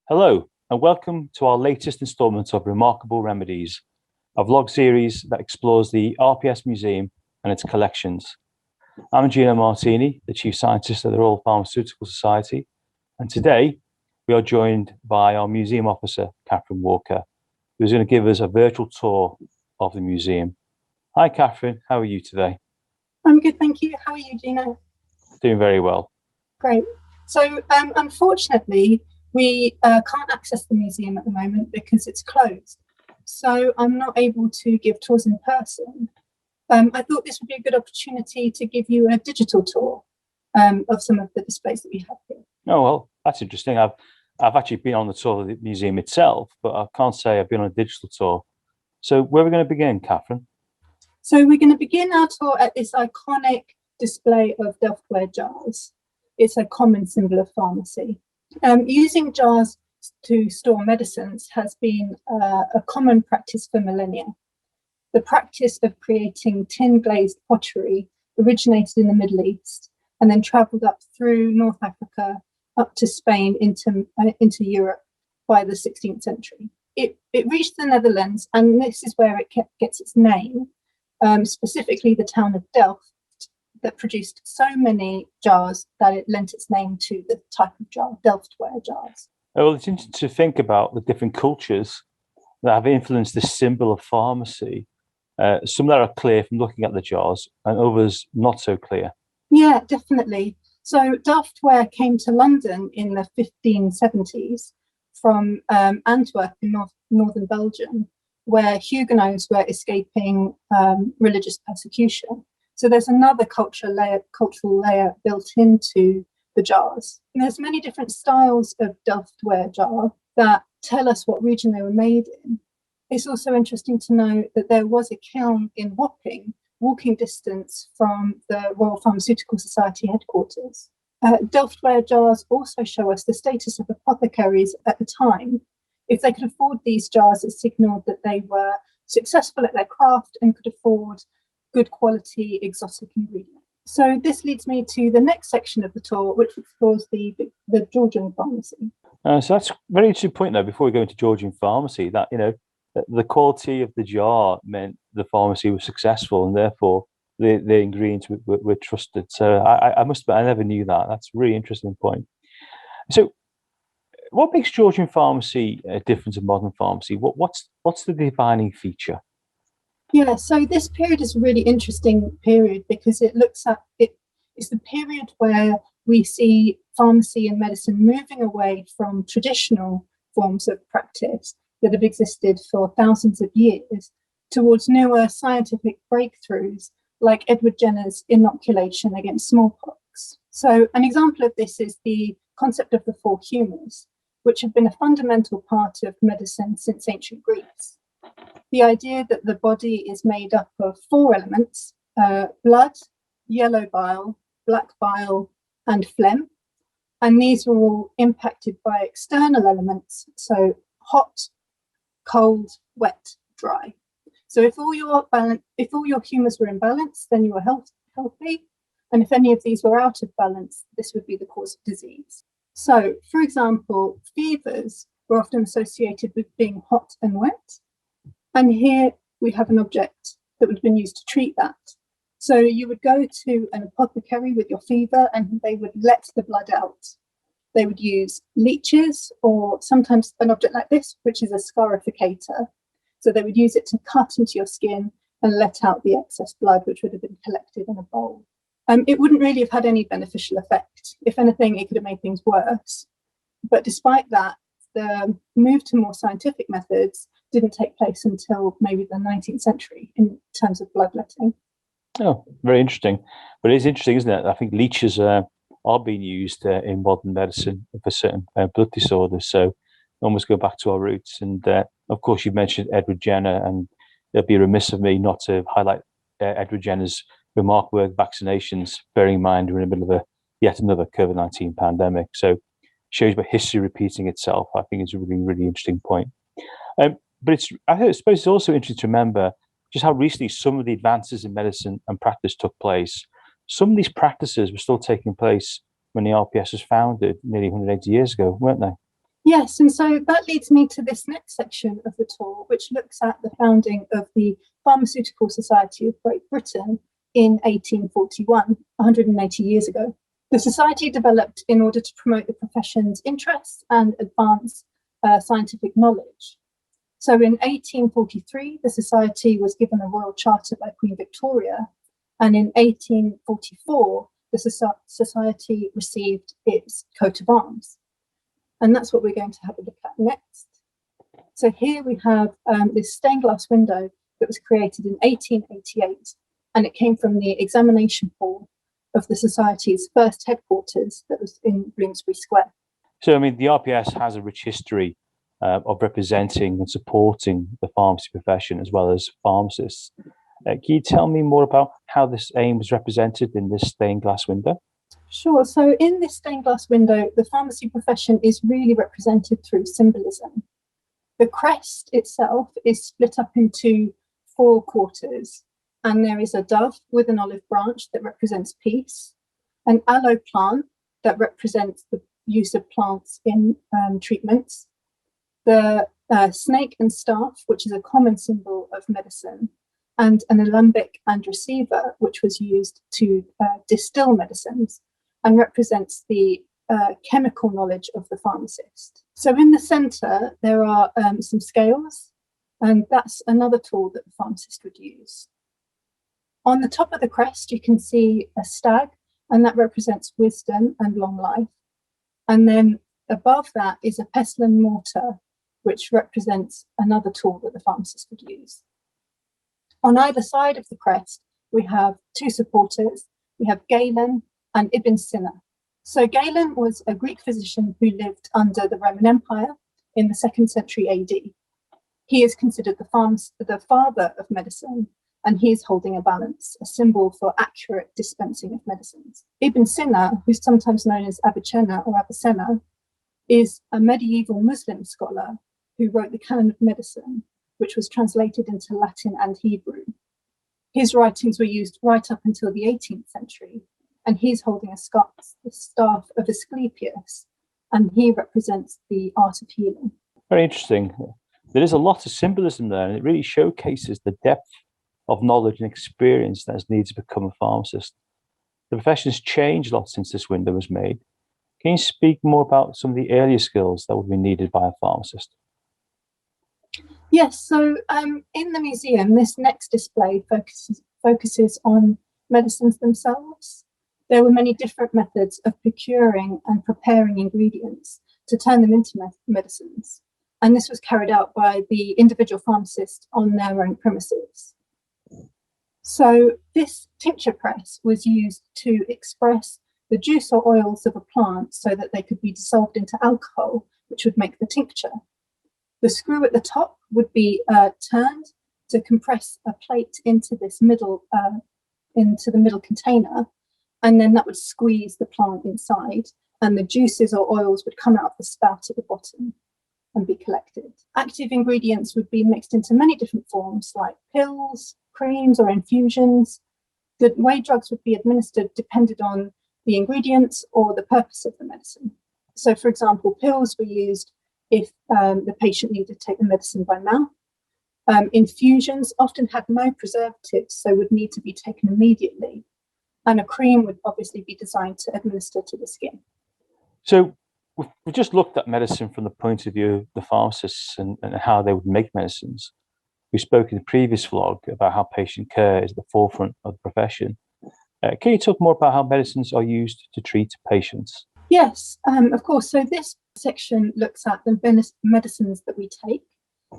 Hello, and welcome to our latest instalment of Remarkable Remedies, a vlog series that explores the RPS Museum and its collections. I'm Gino Martini, the Chief Scientist of the Royal Pharmaceutical Society, and today we are joined by our Museum Officer, Catherine Walker, who's going to give us a virtual tour of the museum. Hi, Catherine, how are you today? I'm good, thank you. How are you, Gina? Doing very well. Great. So, unfortunately, we can't access the museum at the moment because it's closed. So, I'm not able to give tours in person. I thought this would be a good opportunity to give you a digital tour of some of the displays that we have here. Oh, well, that's interesting. I've actually been on the tour of the museum itself, but I can't say I've been on a digital tour. So where are we going to begin, Catherine? So, we're going to begin our tour at this iconic display of Delftware jars. It's a common symbol of pharmacy. Using jars to store medicines has been a common practice for millennia. The practice of creating tin glazed pottery originated in the Middle East and then travelled up through North Africa, up to Spain, into Europe by the 16th century. It reached the Netherlands, and this is where it gets its name, specifically the town of Delft, that produced so many jars that it lent its name to the type of jar, Delftware jars. Well, it's interesting to think about the different cultures that have influenced this symbol of pharmacy. Some that are clear from looking at the jars, and others not so clear. Yeah, definitely. So Delftware came to London in the 1570s from Antwerp in northern Belgium, where Huguenots were escaping religious persecution. So there's another cultural layer built into the jars. And there's many different styles of Delftware jar that tell us what region they were made in. It's also interesting to know that there was a kiln in Wapping, walking distance from the Royal Pharmaceutical Society headquarters. Delftware jars also show us the status of apothecaries at the time. If they could afford these jars, it signaled that they were successful at their craft and could afford good quality exotic ingredients. So this leads me to the next section of the tour, which explores the Georgian pharmacy. So that's a very interesting point there. Before we go into Georgian pharmacy, that the quality of the jar meant the pharmacy was successful, and therefore the ingredients were trusted. So I must admit, I never knew that. That's a really interesting point. So, what makes Georgian pharmacy different to modern pharmacy? What's the defining feature? Yeah, so this period is a really interesting period because it looks at it. It's the period where we see pharmacy and medicine moving away from traditional forms of practice that have existed for thousands of years towards newer scientific breakthroughs like Edward Jenner's inoculation against smallpox. So an example of this is the concept of the four humours, which have been a fundamental part of medicine since ancient Greece. The idea that the body is made up of four elements: blood, yellow bile, black bile, and phlegm. And these were all impacted by external elements, so hot, cold, wet, dry. So if all your humours were in balance, then you were healthy. And if any of these were out of balance, this would be the cause of disease. So, for example, fevers were often associated with being hot and wet. And here we have an object that would have been used to treat that. So you would go to an apothecary with your fever and they would let the blood out. They would use leeches or sometimes an object like this, which is a scarificator. So they would use it to cut into your skin and let out the excess blood, which would have been collected in a bowl. It wouldn't really have had any beneficial effect. If anything, it could have made things worse. But despite that, the move to more scientific methods didn't take place until maybe the 19th century in terms of bloodletting. Oh, very interesting. But it is interesting, isn't it? I think leeches are being used in modern medicine for certain blood disorders. So almost go back to our roots. And of course, you mentioned Edward Jenner, and it'd be remiss of me not to highlight Edward Jenner's remarkable vaccinations, bearing in mind we're in the middle of yet another COVID-19 pandemic. So shows about history repeating itself. I think it's a really, really interesting point. But I suppose it's also interesting to remember just how recently some of the advances in medicine and practice took place. Some of these practices were still taking place when the RPS was founded nearly 180 years ago, weren't they? Yes, and so that leads me to this next section of the tour, which looks at the founding of the Pharmaceutical Society of Great Britain in 1841, 180 years ago. The society developed in order to promote the profession's interests and advance scientific knowledge. So in 1843, the society was given a royal charter by Queen Victoria, and in 1844, the society received its coat of arms. And that's what we're going to have a look at next. So here we have this stained glass window that was created in 1888, and it came from the examination hall of the Society's first headquarters that was in Bloomsbury Square. So, I mean, the RPS has a rich history of representing and supporting the pharmacy profession as well as pharmacists. Can you tell me more about how this aim was represented in this stained glass window? Sure. So in this stained glass window, the pharmacy profession is really represented through symbolism. The crest itself is split up into 4 quarters, and there is a dove with an olive branch that represents peace, an aloe plant that represents the use of plants in treatments, the snake and staff, which is a common symbol of medicine, and an alembic and receiver, which was used to distill medicines and represents the chemical knowledge of the pharmacist. So in the centre, there are some scales, and that's another tool that the pharmacist would use. On the top of the crest, you can see a stag, and that represents wisdom and long life. And then above that is a pestle and mortar, which represents another tool that the pharmacist would use. On either side of the crest, we have 2 supporters. We have Galen and Ibn Sina. So Galen was a Greek physician who lived under the Roman Empire in the 2nd century AD. He is considered the father of medicine, and he is holding a balance, a symbol for accurate dispensing of medicines. Ibn Sina, who's sometimes known as Avicenna or Avicenna, is a medieval Muslim scholar who wrote the Canon of Medicine, which was translated into Latin and Hebrew. His writings were used right up until the 18th century, and he's holding the staff of Asclepius, and he represents the art of healing. Very interesting. There is a lot of symbolism there, and it really showcases the depth of knowledge and experience that is needed to become a pharmacist. The profession has changed a lot since this window was made. Can you speak more about some of the earlier skills that would be needed by a pharmacist? Yes, so in the museum, this next display focuses on medicines themselves. There were many different methods of procuring and preparing ingredients to turn them into medicines, and this was carried out by the individual pharmacist on their own premises. So this tincture press was used to express the juice or oils of a plant so that they could be dissolved into alcohol, which would make the tincture. The screw at the top would be turned to compress a plate into this middle, into the middle container, and then that would squeeze the plant inside, and the juices or oils would come out of the spout at the bottom and be collected. Active ingredients would be mixed into many different forms, like pills, creams, or infusions. The way drugs would be administered depended on the ingredients or the purpose of the medicine. So, for example, pills were used if the patient needed to take the medicine by mouth. Infusions often had no preservatives, so would need to be taken immediately. And a cream would obviously be designed to administer to the skin. So we've just looked at medicine from the point of view of the pharmacists and how they would make medicines. We spoke in the previous vlog about how patient care is at the forefront of the profession. Can you talk more about how medicines are used to treat patients? Yes, of course. So this section looks at the medicines that we take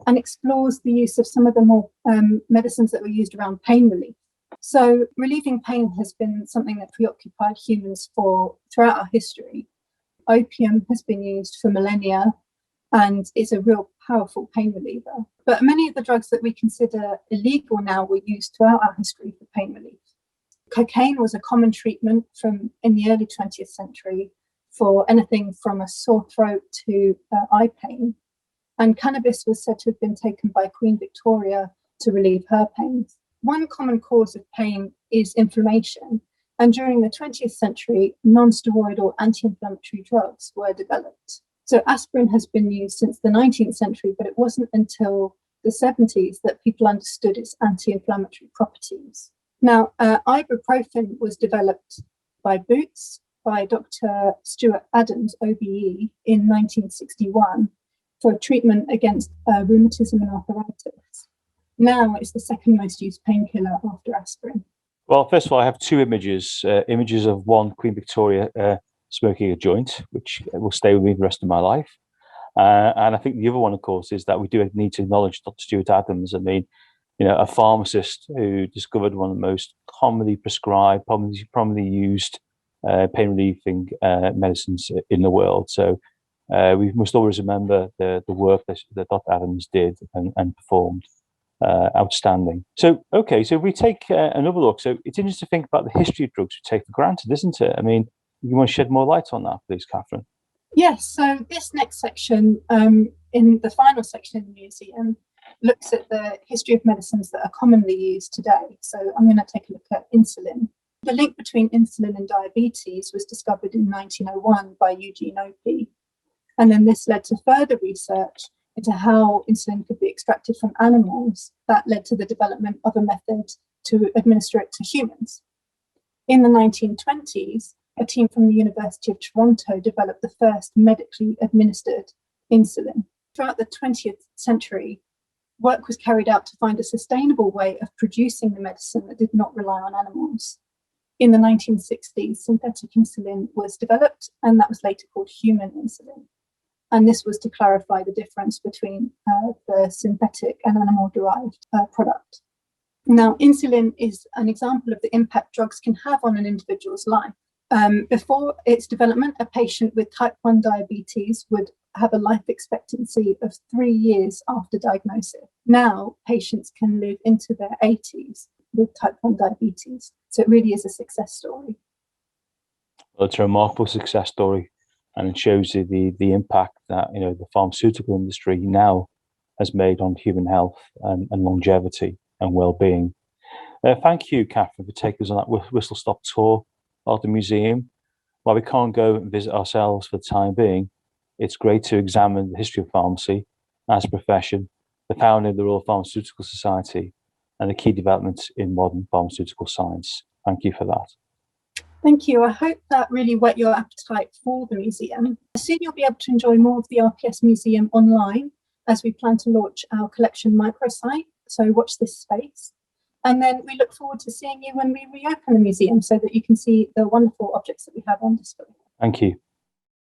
and explores the use of some of the more medicines that were used around pain relief. So relieving pain has been something that preoccupied humans throughout our history. Opium has been used for millennia and is a real powerful pain reliever. But many of the drugs that we consider illegal now were used throughout our history for pain relief. Cocaine was a common treatment in the early 20th century for anything from a sore throat to eye pain. And cannabis was said to have been taken by Queen Victoria to relieve her pains. One common cause of pain is inflammation. And during the 20th century, non-steroidal anti-inflammatory drugs were developed So aspirin has been used since the 19th century, but it wasn't until the 70s that people understood its anti-inflammatory properties. Now, ibuprofen was developed by Boots, by Dr. Stuart Adams, OBE, in 1961 for treatment against rheumatism and arthritis. Now it's the second most used painkiller after aspirin. Well, first of all, I have two images of one Queen Victoria smoking a joint, which will stay with me the rest of my life. And I think the other one, of course, is that we do need to acknowledge Dr. Stuart Adams. I mean, a pharmacist who discovered one of the most commonly prescribed, commonly used pain relieving medicines in the world. So we must always remember the work that Dr. Adams did and performed. Outstanding. So, okay, so if we take another look, so it's interesting to think about the history of drugs we take for granted, isn't it? I mean, you want to shed more light on that, please, Catherine? Yes, so this next section, in the final section in the museum, looks at the history of medicines that are commonly used today. So I'm going to take a look at insulin. The link between insulin and diabetes was discovered in 1901 by Eugene Opie. And then this led to further research into how insulin could be extracted from animals. That led to the development of a method to administer it to humans. In the 1920s, a team from the University of Toronto developed the first medically administered insulin. Throughout the 20th century, work was carried out to find a sustainable way of producing the medicine that did not rely on animals. In the 1960s, synthetic insulin was developed, and that was later called human insulin. And this was to clarify the difference between the synthetic and animal-derived product. Now, insulin is an example of the impact drugs can have on an individual's life. Before its development, a patient with type 1 diabetes would have a life expectancy of 3 years after diagnosis. Now, patients can live into their 80s with type 1 diabetes. So it really is a success story. Well, it's a remarkable success story. And it shows you the impact that the pharmaceutical industry now has made on human health and longevity and well-being. Thank you, Catherine, for taking us on that whistle-stop tour of the museum. While we can't go and visit ourselves for the time being, it's great to examine the history of pharmacy as a profession, the founding of the Royal Pharmaceutical Society, and the key developments in modern pharmaceutical science. Thank you for that. Thank you. I hope that really whet your appetite for the museum. Soon you'll be able to enjoy more of the RPS Museum online as we plan to launch our collection microsite. So watch this space. And then we look forward to seeing you when we reopen the museum so that you can see the wonderful objects that we have on display. Thank you.